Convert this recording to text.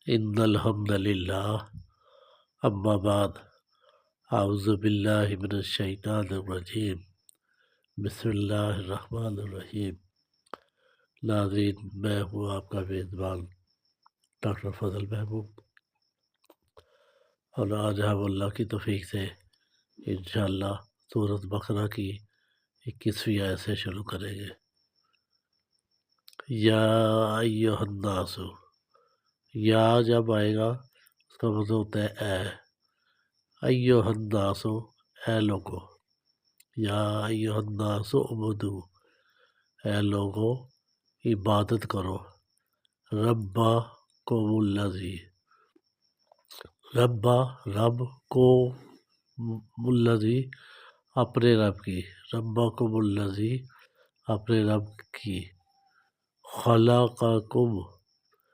ان الحمد للہ اما بعد اعوذ باللہ من الشیطان الرجیم بسم اللہ الرحمن الرحیم۔ ناظرین، میں ہوں آپ کا میزبان ڈاکٹر فضل محبوب، اور آج ہم اللہ کی توفیق سے انشاءاللہ سورۃ بقرہ کی 21ویں آیت سے شروع کریں گے۔ یا ایھا الناس، یا جب آئے گا اس کا مطلب ہوتا ہے اے۔ ایھا الناس، اے لوگو، یا ایھا الناس اعبدوا، اے لوگو عبادت کرو، ربکم الذی، رب کو الذی، اپنے رب کی، ربکم الذی، اپنے رب کی، خلقکم،